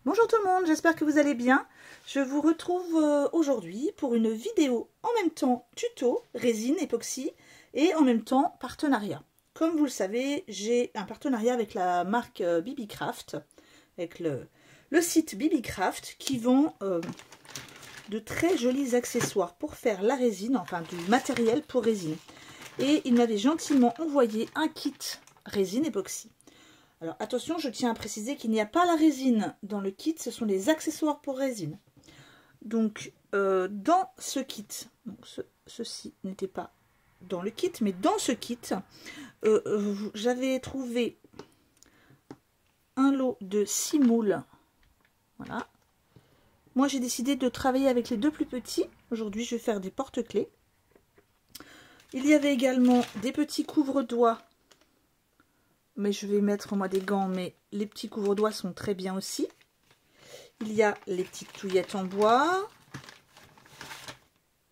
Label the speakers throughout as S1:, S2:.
S1: Bonjour tout le monde, j'espère que vous allez bien. Je vous retrouve aujourd'hui pour une vidéo en même temps tuto, résine, époxy et en même temps partenariat. Comme vous le savez, j'ai un partenariat avec la marque BBcraft, avec le site BBcraft qui vend de très jolis accessoires pour faire la résine, enfin du matériel pour résine. Et il m'avait gentiment envoyé un kit résine époxy. Alors attention, je tiens à préciser qu'il n'y a pas la résine dans le kit, ce sont les accessoires pour résine. Donc dans ce kit, ceci n'était pas dans le kit, mais dans ce kit, j'avais trouvé un lot de 6 moules. Voilà. Moi j'ai décidé de travailler avec les deux plus petits. Aujourd'hui je vais faire des porte-clés. Il y avait également des petits couvre-doigts. Mais je vais mettre moi des gants, mais les petits couvre-doigts sont très bien aussi. Il y a les petites touillettes en bois,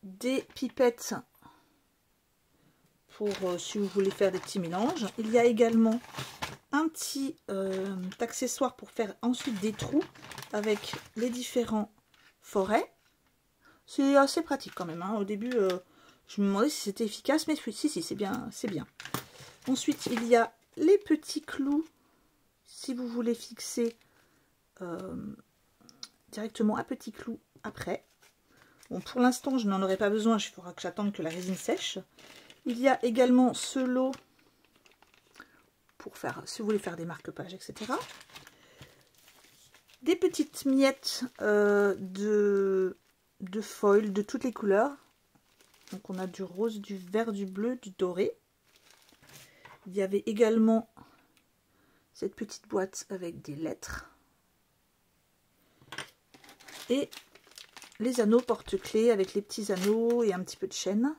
S1: des pipettes pour si vous voulez faire des petits mélanges. Il y a également un petit accessoire pour faire ensuite des trous avec les différents forêts. C'est assez pratique quand même, hein. Au début, je me demandais si c'était efficace, mais si, c'est bien, c'est bien. Ensuite, il y a les petits clous si vous voulez fixer directement un petit clou après. Bon, pour l'instant je n'en aurai pas besoin, il faudra que j'attende que la résine sèche. Il y a également ce lot pour faire, si vous voulez faire des marque-pages, etc. Des petites miettes de foil de toutes les couleurs. Donc on a du rose, du vert, du bleu, du doré. Il y avait également cette petite boîte avec des lettres. Et les anneaux porte-clés avec les petits anneaux et un petit peu de chaîne.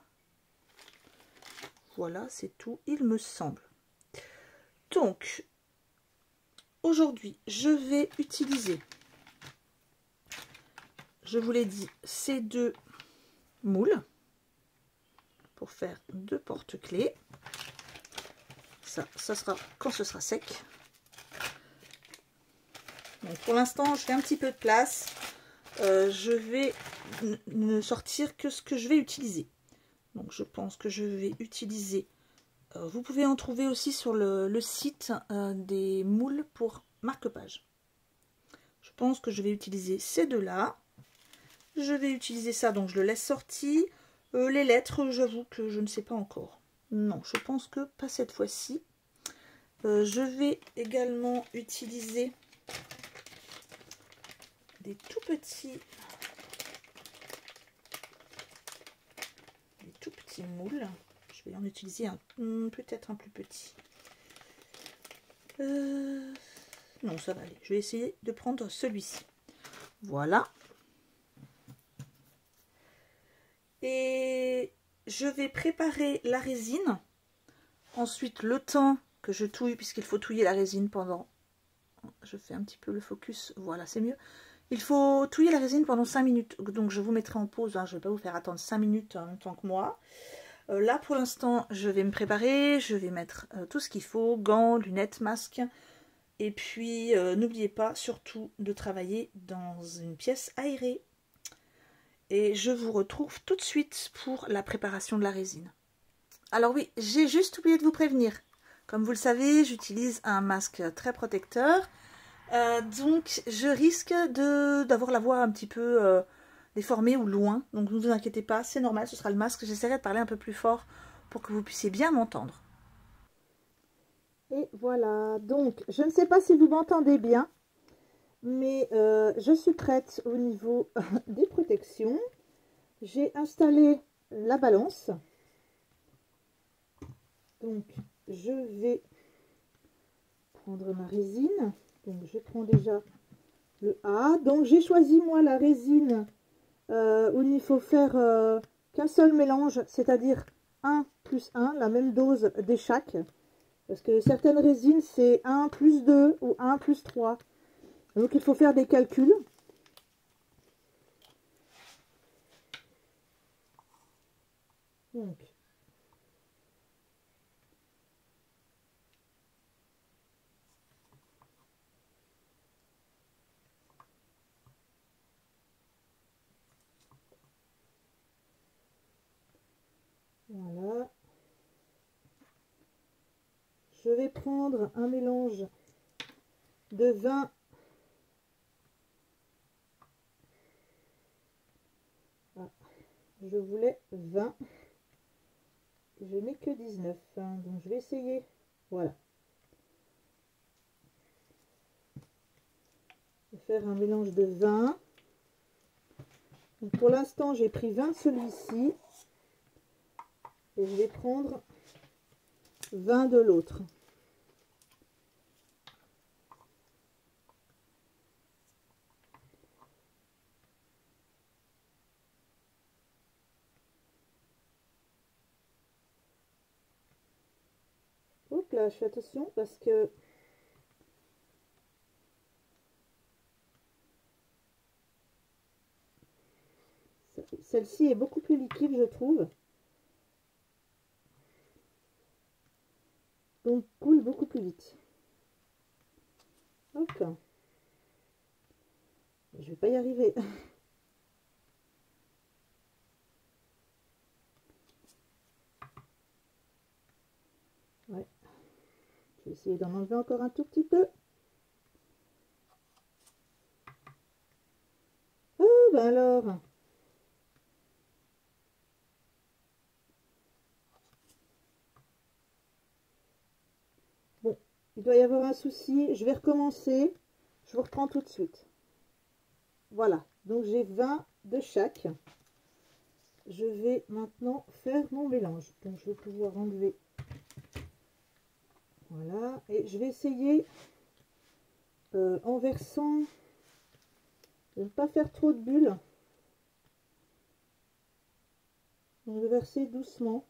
S1: Voilà, c'est tout, il me semble. Donc, aujourd'hui, je vais utiliser, je vous l'ai dit, ces deux moules pour faire deux porte-clés. Ça sera quand ce sera sec. Donc pour l'instant, je fais un petit peu de place. Je vais ne sortir que ce que je vais utiliser. Donc je pense que je vais utiliser, vous pouvez en trouver aussi sur le site des moules pour marque-page. Je pense que je vais utiliser ces deux-là. Je vais utiliser ça, donc je le laisse sorti. Les lettres, j'avoue que je ne sais pas encore. Non, je pense que pas cette fois-ci. Je vais également utiliser des tout petits moules. Je vais en utiliser un peut-être un plus petit. Non, ça va aller. Je vais essayer de prendre celui-ci. Voilà. Et je vais préparer la résine. Ensuite, le temps que je touille, puisqu'il faut touiller la résine pendant... Je fais un petit peu le focus. Voilà, c'est mieux. Il faut touiller la résine pendant 5 minutes. Donc, je vous mettrai en pause. Hein. Je ne vais pas vous faire attendre 5 minutes en même temps que moi. Là, pour l'instant, je vais me préparer. Je vais mettre tout ce qu'il faut. Gants, lunettes, masque. Et puis, n'oubliez pas, surtout, de travailler dans une pièce aérée. Et je vous retrouve tout de suite pour la préparation de la résine. Alors oui, j'ai juste oublié de vous prévenir. Comme vous le savez, j'utilise un masque très protecteur. Donc, je risque d'avoir la voix un petit peu déformée ou loin. Donc, ne vous inquiétez pas, c'est normal, ce sera le masque. J'essaierai de parler un peu plus fort pour que vous puissiez bien m'entendre. Et voilà, donc, je ne sais pas si vous m'entendez bien, mais je suis prête au niveau des protections. J'ai installé la balance. Donc, je vais prendre ma résine. Donc, je prends déjà le A. Donc, j'ai choisi, moi, la résine où il faut faire qu'un seul mélange, c'est-à-dire 1 plus 1, la même dose des chaque. Parce que certaines résines, c'est 1 plus 2 ou 1 plus 3. Donc, il faut faire des calculs. Donc, prendre un mélange de vin je voulais 20, je n'ai que 19, hein, donc je vais essayer, voilà, de faire un mélange de 20. Donc pour l'instant j'ai pris 20 de celui-ci et je vais prendre 20 de l'autre. Hop là, je fais attention parce que celle-ci est beaucoup plus liquide, je trouve. Donc coule beaucoup plus vite. Hop. Je vais pas y arriver. Ouais. Je vais essayer d'en enlever encore un tout petit peu. Oh, ben alors. Bon, il doit y avoir un souci. Je vais recommencer. Je vous reprends tout de suite. Voilà. Donc j'ai 20 de chaque. Je vais maintenant faire mon mélange. Donc je vais pouvoir enlever. Voilà. Et je vais essayer en versant de ne pas faire trop de bulles. Donc de verser doucement.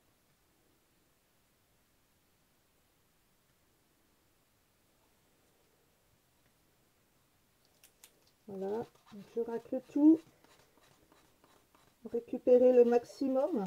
S1: Voilà, donc je racle tout, récupérer le maximum.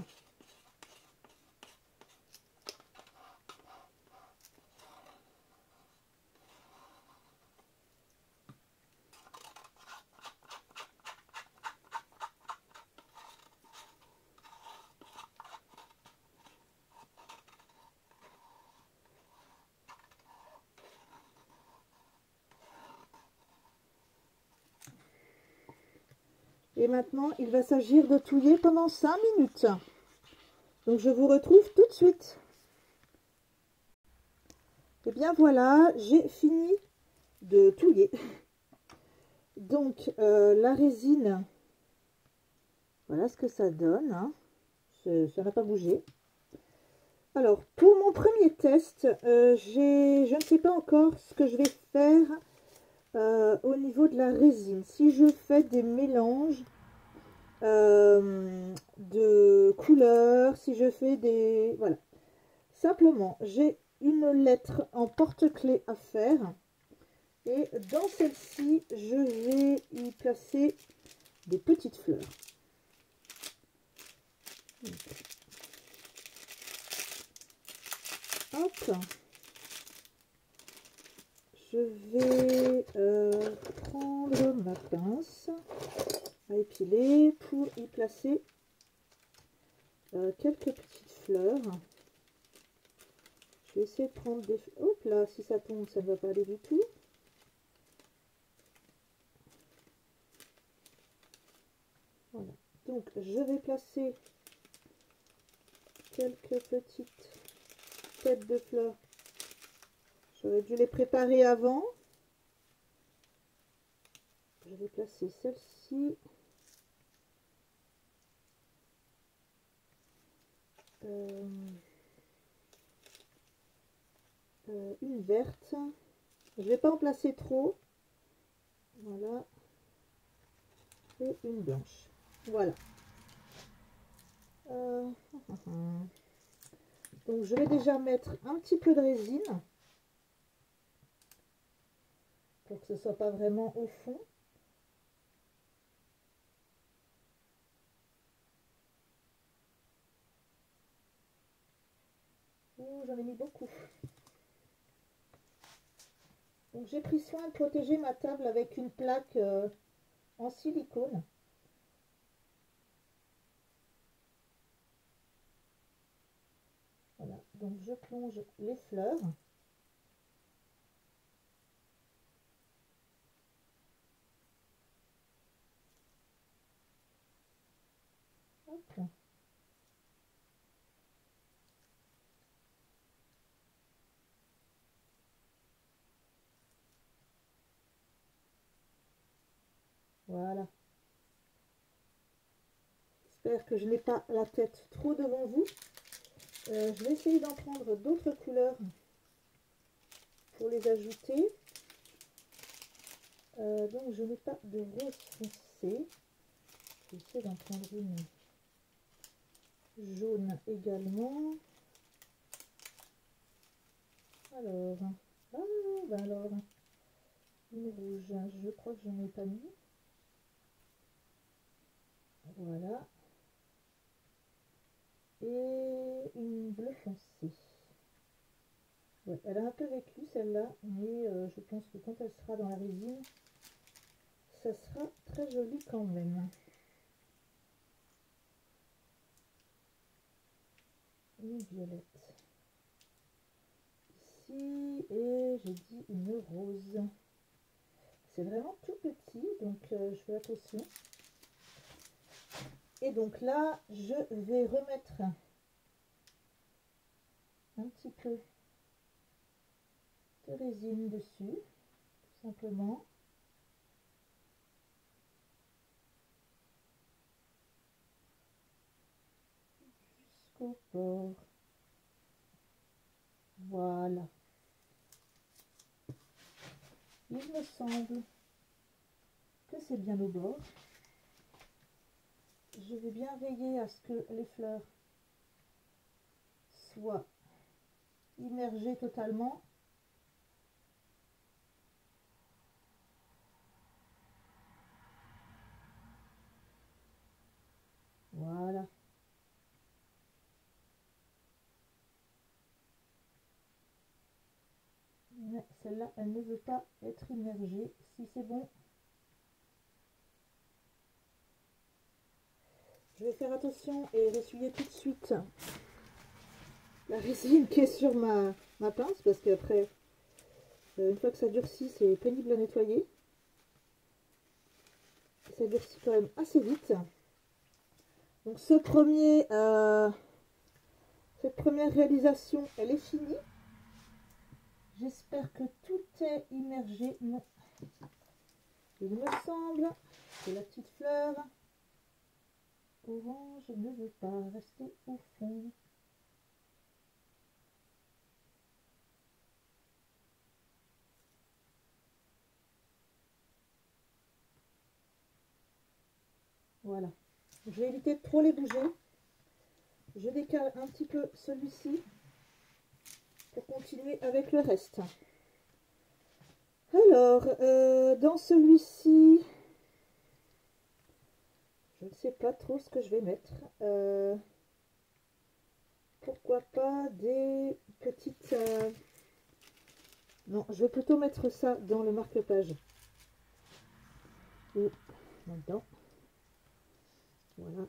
S1: Et maintenant, il va s'agir de touiller pendant 5 minutes. Donc, je vous retrouve tout de suite. Et bien voilà, j'ai fini de touiller. Donc, la résine, voilà ce que ça donne. Hein. Ça n'a pas bougé. Alors, pour mon premier test, je ne sais pas encore ce que je vais faire au niveau de la résine. Si je fais des mélanges de couleurs, si je fais des... Voilà. Simplement, j'ai une lettre en porte-clés à faire. Et dans celle-ci, je vais y placer des petites fleurs. Hop. Je vais prendre ma pince à épiler pour y placer quelques petites fleurs. Je vais essayer de prendre des... Hop là, si ça tombe, ça ne va pas aller du tout. Voilà. Donc, je vais placer quelques petites têtes de fleurs. J'aurais dû les préparer avant. Je vais placer celle-ci. Une verte. Je ne vais pas en placer trop. Voilà. Et une blanche. Voilà. Donc je vais déjà mettre un petit peu de résine pour que ce soit pas vraiment au fond. J'en ai mis beaucoup. Donc j'ai pris soin de protéger ma table avec une plaque en silicone. Voilà, donc je plonge les fleurs. Hop. Voilà. J'espère que je n'ai pas la tête trop devant vous. Je vais essayer d'en prendre d'autres couleurs pour les ajouter. Donc je n'ai pas de rose foncé. Je vais essayer d'en prendre une jaune également. Alors, une rouge, je crois que je n'en ai pas mis. Voilà. Et une bleu foncé. Ouais, elle a un peu vécu celle-là, mais je pense que quand elle sera dans la résine, ça sera très joli quand même. Une violette. Ici, et j'ai dit une rose. C'est vraiment tout petit, donc je fais attention. Et donc là, je vais remettre un petit peu de résine dessus, tout simplement. Jusqu'au bord. Voilà. Il me semble que c'est bien au bord. Je vais bien veiller à ce que les fleurs soient immergées totalement. Voilà. Mais celle-là, elle ne veut pas être immergée. Si c'est bon. Je vais faire attention et essuyer tout de suite la résine qui est sur ma pince, parce qu'après, une fois que ça durcit, c'est pénible à nettoyer. Ça durcit quand même assez vite. Donc cette première réalisation, elle est finie. J'espère que tout est immergé. Non, il me semble que la petite fleur orange ne veut pas rester au fond. Voilà. Je vais éviter de trop les bouger. Je décale un petit peu celui-ci pour continuer avec le reste. Alors, dans celui-ci, je ne sais pas trop ce que je vais mettre. Pourquoi pas des petites... Non, je vais plutôt mettre ça dans le marque-page. Et là-dedans. Voilà.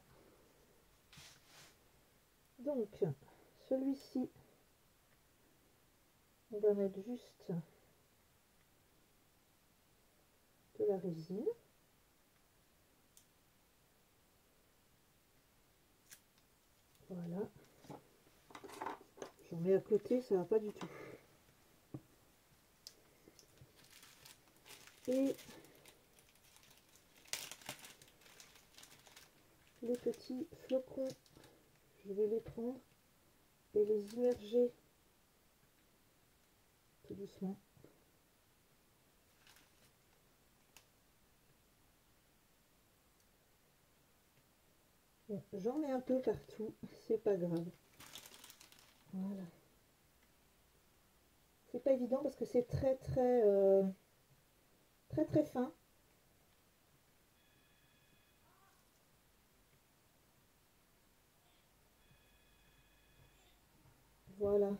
S1: Donc, celui-ci, on va mettre juste de la résine. Voilà. J'en mets à côté, ça va pas du tout. Et les petits flocons, je vais les prendre et les immerger tout doucement. Bon, j'en mets un peu partout, c'est pas grave. Voilà. C'est pas évident parce que c'est très fin. Voilà.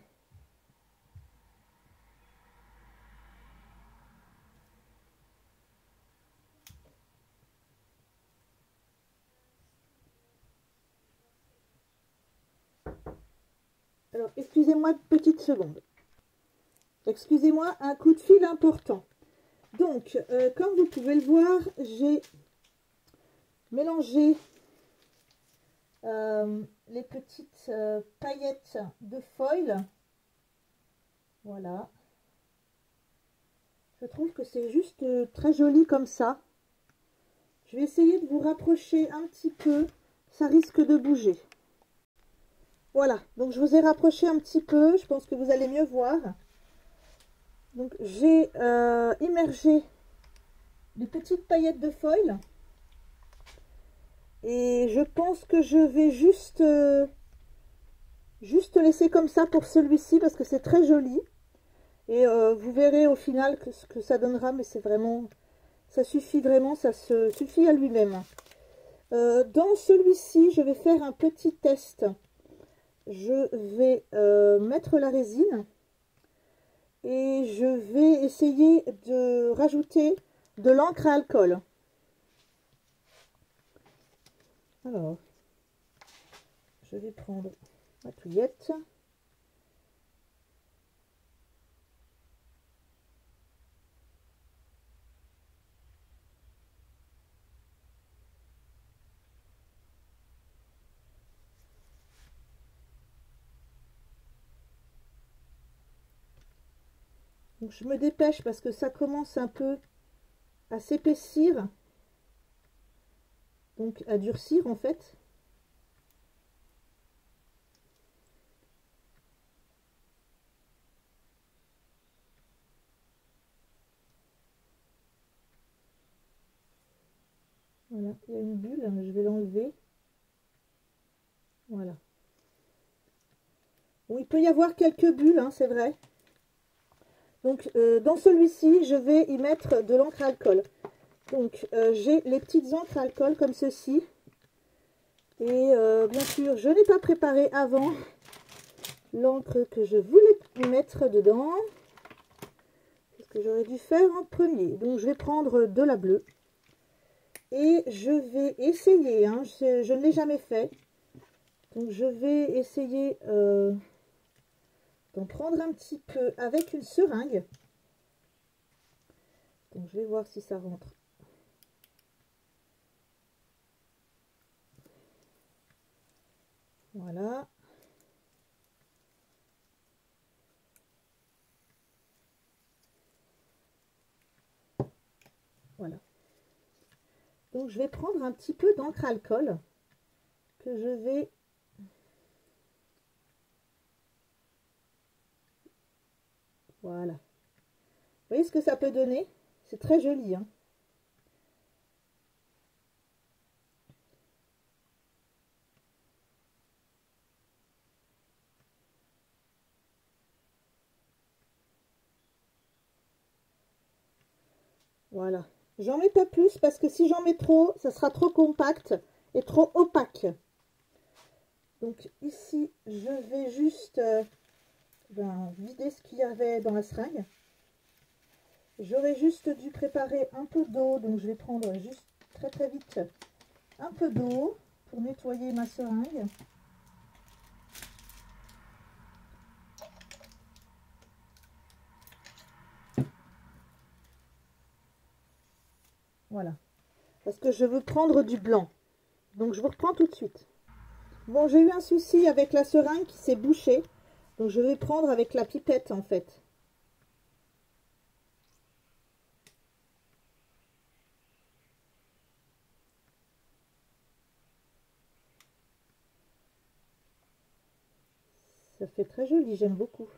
S1: Alors, excusez-moi une petite seconde. Excusez-moi, un coup de fil important. Donc, comme vous pouvez le voir, j'ai mélangé les petites paillettes de foil. Voilà. Je trouve que c'est juste très joli comme ça. Je vais essayer de vous rapprocher un petit peu. Ça risque de bouger. Voilà, donc je vous ai rapproché un petit peu. Je pense que vous allez mieux voir. Donc j'ai immergé des petites paillettes de foil. Et je pense que je vais juste laisser comme ça pour celui-ci parce que c'est très joli. Et vous verrez au final ce que ça donnera, mais c'est vraiment, ça suffit vraiment, ça se suffit à lui-même. Dans celui-ci, je vais faire un petit test. Je vais mettre la résine et je vais essayer de rajouter de l'encre à alcool. Alors, je vais prendre ma touillette. Donc je me dépêche parce que ça commence un peu à s'épaissir, donc à durcir en fait. Voilà, il y a une bulle, je vais l'enlever. Voilà. Bon, il peut y avoir quelques bulles, hein, c'est vrai. Donc dans celui-ci, je vais y mettre de l'encre à alcool. Donc j'ai les petites encres à alcool comme ceci. Et bien sûr, je n'ai pas préparé avant l'encre que je voulais mettre dedans. C'est ce que j'aurais dû faire en premier. Donc je vais prendre de la bleue. Et je vais essayer, hein, je ne l'ai jamais fait. Donc je vais essayer d'en prendre un petit peu avec une seringue. Donc je vais voir si ça rentre. Voilà. Voilà. Donc je vais prendre un petit peu d'encre à alcool que je vais voilà. Vous voyez ce que ça peut donner? C'est très joli, hein. Voilà. J'en mets pas plus parce que si j'en mets trop, ça sera trop compact et trop opaque. Donc ici, je vais juste vider ce qu'il y avait dans la seringue. J'aurais juste dû préparer un peu d'eau, donc je vais prendre juste très vite un peu d'eau pour nettoyer ma seringue. Voilà, parce que je veux prendre du blanc. Donc je vous reprends tout de suite. Bon, j'ai eu un souci avec la seringue qui s'est bouchée, donc je vais prendre avec la pipette en fait. Ça fait très joli, j'aime beaucoup.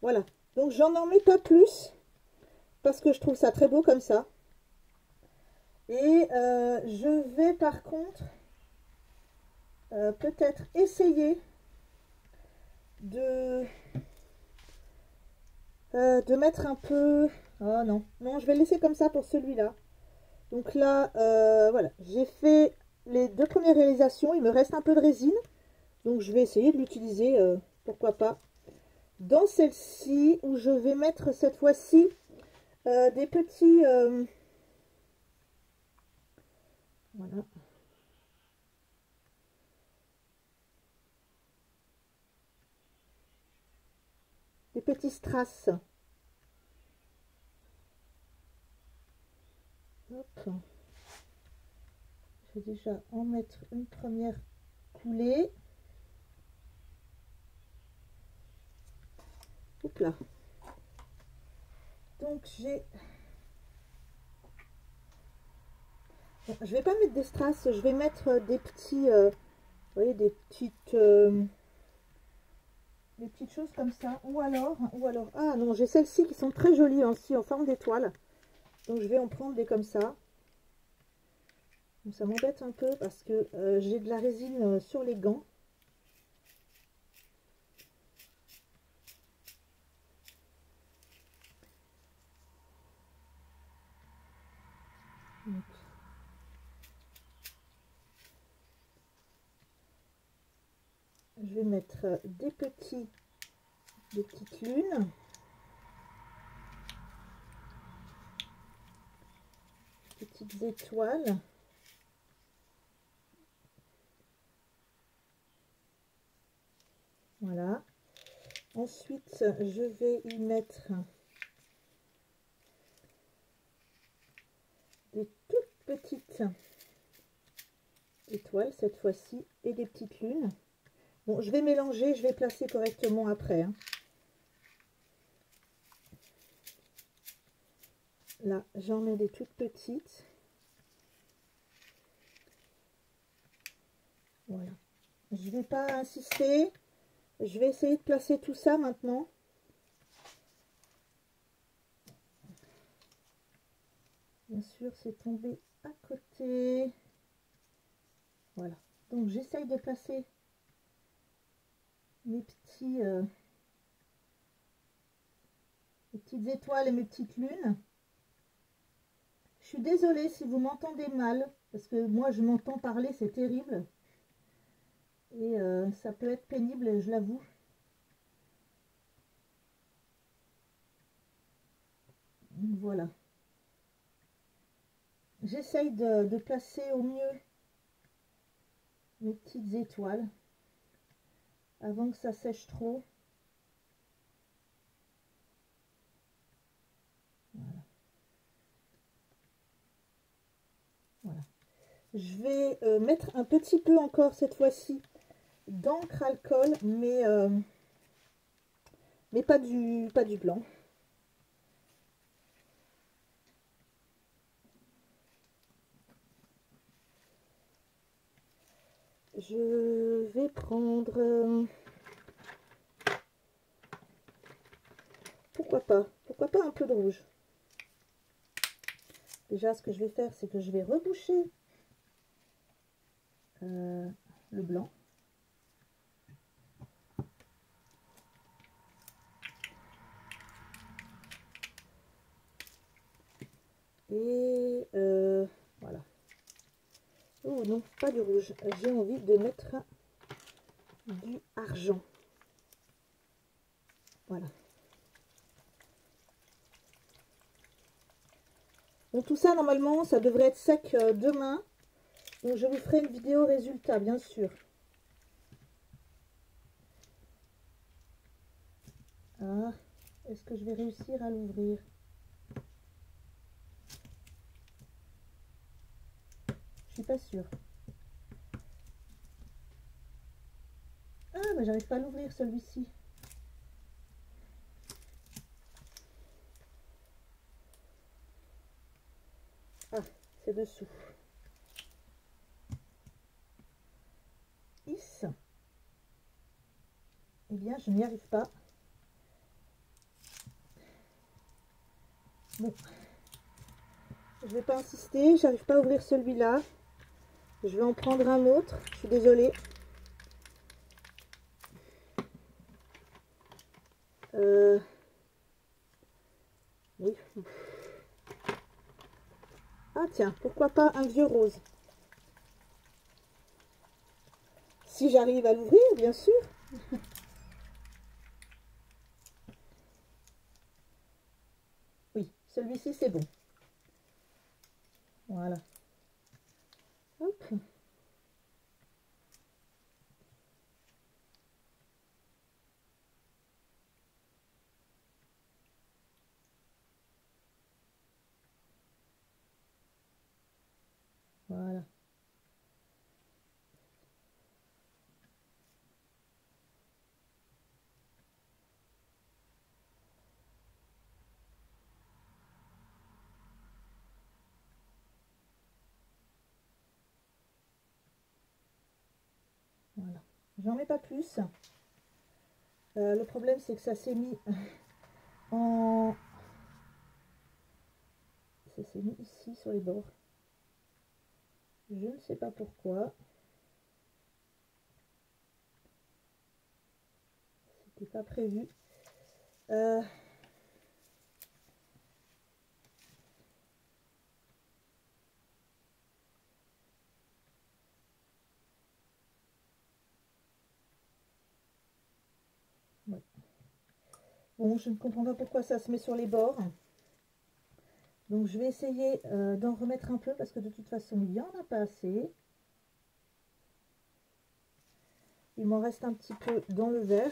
S1: Voilà, donc j'en mets pas plus parce que je trouve ça très beau comme ça. Et je vais par contre peut-être essayer de mettre un peu... Oh non, non, je vais le laisser comme ça pour celui-là. Donc là, voilà, j'ai fait les deux premières réalisations. Il me reste un peu de résine. Donc je vais essayer de l'utiliser, pourquoi pas, dans celle-ci où je vais mettre cette fois-ci des petits... voilà. Des petits strass. Hop.
S2: vais déjà en mettre une première coulée. Hop là. Donc j'ai... Bon, je vais pas mettre des strass, je vais mettre des petits... vous voyez, des petites choses comme ça. Ou alors... Ah non, j'ai celles-ci qui sont très jolies aussi, en forme d'étoile. Donc je vais en prendre des comme ça. Donc, ça m'embête un peu parce que j'ai de la résine sur les gants. Donc, je vais mettre des petites lunes. Petites étoiles. Voilà. Ensuite, je vais y mettre des toutes petites étoiles cette fois-ci et des petites lunes. Bon, je vais mélanger, je vais placer correctement après, hein. Là, j'en mets des toutes petites. Voilà. Je vais pas insister. Je vais essayer de placer tout ça maintenant. Bien sûr, c'est tombé à côté. Voilà. Donc, j'essaye de placer mes petites étoiles et mes petites lunes. Je suis désolée si vous m'entendez mal, parce que moi, je m'entends parler, c'est terrible. Et ça peut être pénible, je l'avoue. Voilà. J'essaye de placer au mieux mes petites étoiles avant que ça sèche trop. Voilà. Voilà. Je vais mettre un petit peu encore cette fois-ci d'encre alcool, mais pas du blanc. Je vais prendre... pourquoi pas un peu de rouge. Déjà, ce que je vais faire, c'est que je vais reboucher le blanc. Et voilà. Oh non, pas du rouge. J'ai envie de mettre du argent. Voilà. Donc tout ça, normalement, ça devrait être sec demain. Donc je vous ferai une vidéo résultat, bien sûr. Ah, est-ce que je vais réussir à l'ouvrir? Je suis pas sûre. Ah, mais j'arrive pas à l'ouvrir celui-ci. Ah, c'est dessous. Is. Eh bien, je n'y arrive pas. Bon. Je vais pas insister, j'arrive pas à ouvrir celui-là. Je vais en prendre un autre. Je suis désolée. Oui. Ah tiens, pourquoi pas un vieux rose? Si j'arrive à l'ouvrir, bien sûr. Oui, celui-ci c'est bon. Voilà. Hop. Voilà. J'en mets pas plus. Le problème, c'est que ça s'est mis en... Ça s'est mis ici, sur les bords. Je ne sais pas pourquoi. C'était pas prévu. Ouais. Bon, je ne comprends pas pourquoi ça se met sur les bords. Donc je vais essayer d'en remettre un peu parce que de toute façon il n'y en a pas assez. Il m'en reste un petit peu dans le verre.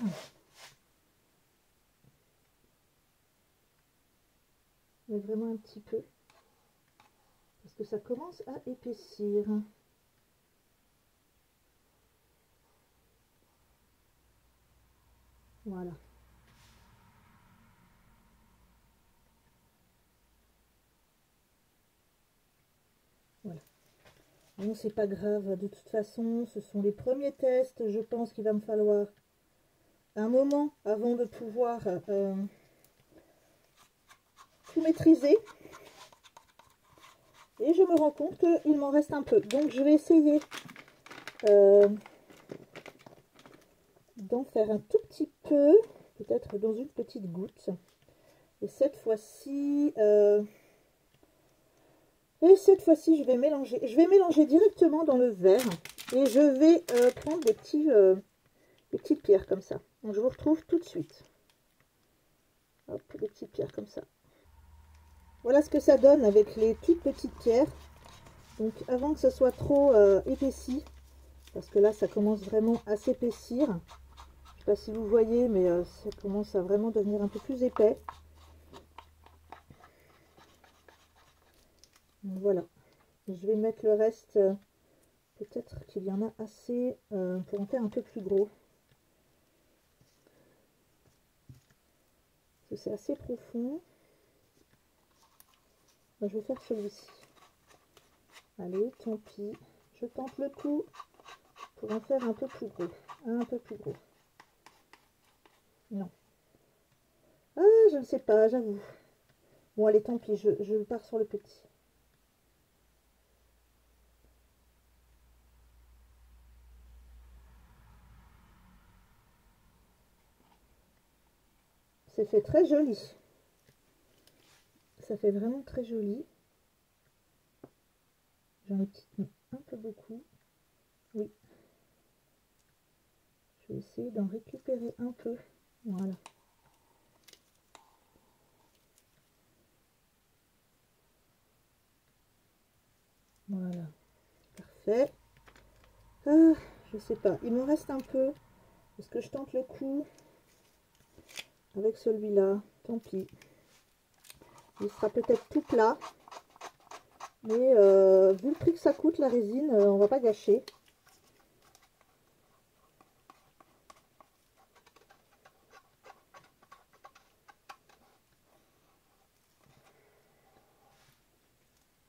S2: Mais vraiment un petit peu. Parce que ça commence à épaissir. Voilà. Voilà. Bon, c'est pas grave. De toute façon, ce sont les premiers tests. Je pense qu'il va me falloir un moment avant de pouvoir tout maîtriser. Et je me rends compte qu'il m'en reste un peu. Donc, je vais essayer d'en faire un tout petit peu. Peut-être dans une petite goutte. Et cette fois-ci... je vais mélanger. Je vais mélanger directement dans le verre. Et je vais prendre des petites pierres comme ça. Donc, je vous retrouve tout de suite. Hop, des petites pierres comme ça. Voilà ce que ça donne avec les toutes petites pierres. Donc avant que ce soit trop épaissi, parce que là ça commence vraiment à s'épaissir. Je ne sais pas si vous voyez, mais ça commence à vraiment devenir un peu plus épais. Donc voilà. Je vais mettre le reste, peut-être qu'il y en a assez pour en faire un peu plus gros. Parce que c'est assez profond. Je vais faire celui-ci. Allez, tant pis. Je tente le coup pour en faire un peu plus gros. Un peu plus gros. Non. Ah, je ne sais pas, j'avoue. Bon, allez, tant pis, je pars sur le petit. C'est fait très joli. Ça fait vraiment très joli. J'en ai peut-être mis un peu beaucoup. Oui. Je vais essayer d'en récupérer un peu. Voilà. Voilà. Parfait. Ah, je sais pas. Il me reste un peu. Est-ce que je tente le coup avec celui-là? Tant pis. Il sera peut-être tout plat. Mais vu le prix que ça coûte, la résine, on va pas gâcher.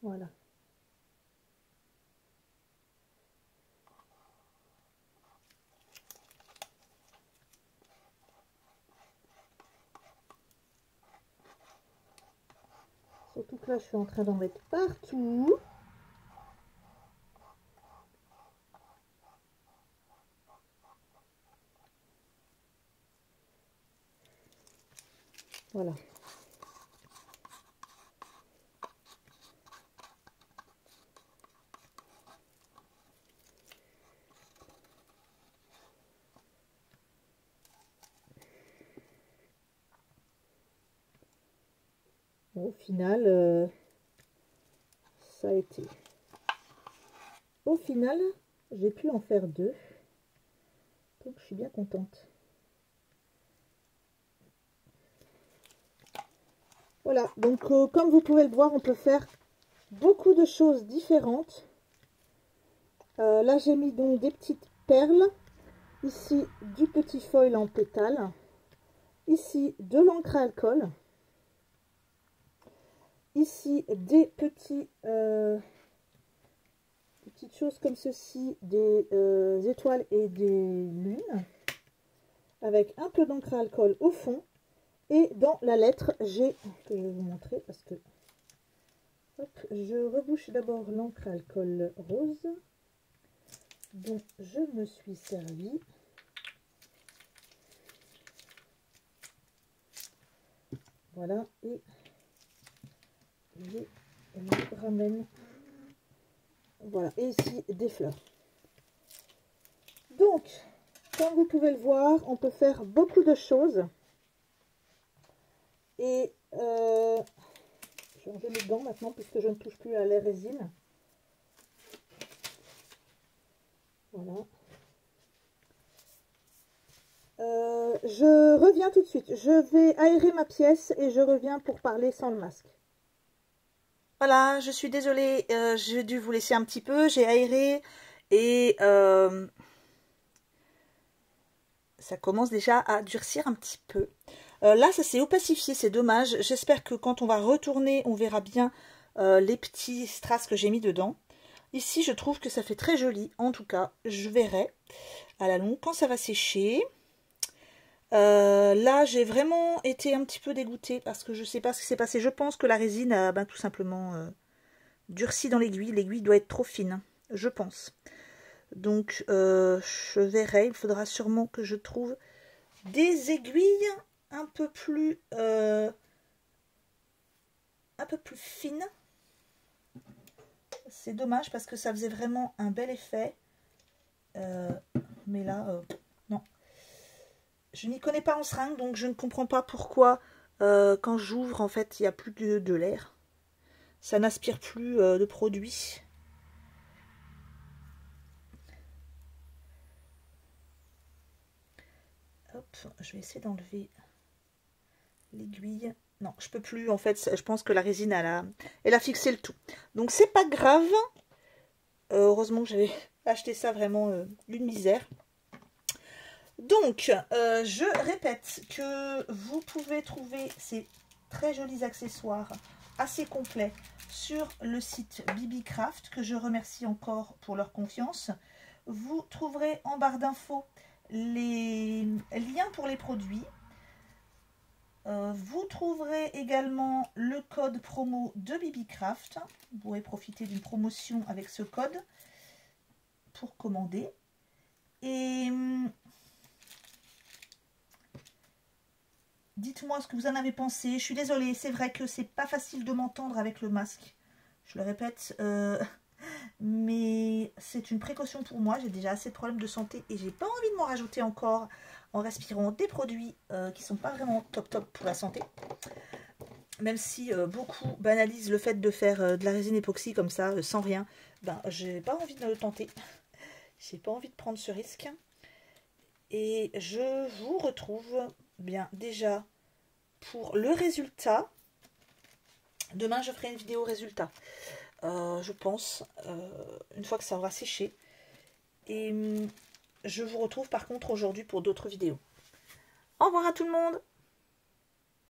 S2: Voilà. Surtout que là, je suis en train d'en mettre partout. Voilà. Bon, au final, ça a été. Au final, j'ai pu en faire 2. Donc, je suis bien contente. Voilà, donc comme vous pouvez le voir, on peut faire beaucoup de choses différentes. Là, j'ai mis donc des petites perles. Ici, du petit foil en pétale. Ici, de l'encre à alcool. Ici, des petits petites choses comme ceci, des étoiles et des lunes, avec un peu d'encre à alcool au fond. Et dans la lettre, j'ai, que je vais vous montrer parce que, hop, je rebouche d'abord l'encre à alcool rose, dont je me suis servi. Voilà, et je le ramène. Voilà, et ici des fleurs. Donc, comme vous pouvez le voir, on peut faire beaucoup de choses. Et je vais enlever mes gants maintenant puisque je ne touche plus à la résine. Voilà. Je reviens tout de suite. Je vais aérer ma pièce et je reviens pour parler sans le masque.
S1: Voilà, je suis désolée, j'ai dû vous laisser un petit peu, j'ai aéré et ça commence déjà à durcir un petit peu. Là, ça s'est opacifié, c'est dommage. J'espère que quand on va retourner, on verra bien les petits strass que j'ai mis dedans. Ici, je trouve que ça fait très joli. En tout cas, je verrai à la longue quand ça va sécher. Là, j'ai vraiment été un petit peu dégoûtée parce que je ne sais pas ce qui s'est passé. Je pense que la résine a tout simplement durci dans l'aiguille. L'aiguille doit être trop fine, je pense. Donc, je verrai. Il faudra sûrement que je trouve des aiguilles un peu plus fines. C'est dommage parce que ça faisait vraiment un bel effet. Mais là, non. Je n'y connais pas en seringue, donc je ne comprends pas pourquoi quand j'ouvre, en fait, il n'y a plus de l'air. Ça n'aspire plus de produit. Hop, je vais essayer d'enlever l'aiguille. Non, je peux plus, en fait, je pense que la résine, elle a fixé le tout. Donc, c'est pas grave. Heureusement que j'avais acheté ça vraiment une misère. Donc, je répète que vous pouvez trouver ces très jolis accessoires assez complets sur le site BibiCraft, que je remercie encore pour leur confiance. Vous trouverez en barre d'infos les liens pour les produits. Vous trouverez également le code promo de BibiCraft. Vous pourrez profiter d'une promotion avec ce code pour commander. Et dites-moi ce que vous en avez pensé. Je suis désolée, c'est vrai que c'est pas facile de m'entendre avec le masque. Je le répète, mais c'est une précaution pour moi. J'ai déjà assez de problèmes de santé et j'ai pas envie de m'en rajouter encore en respirant des produits qui sont pas vraiment top pour la santé. Même si beaucoup banalisent le fait de faire de la résine époxy comme ça, sans rien, ben j'ai pas envie de le tenter. J'ai pas envie de prendre ce risque. Et je vous retrouve bien déjà pour le résultat. Demain, je ferai une vidéo résultat. Je pense, une fois que ça aura séché. Et je vous retrouve par contre aujourd'hui pour d'autres vidéos. Au revoir à tout le monde!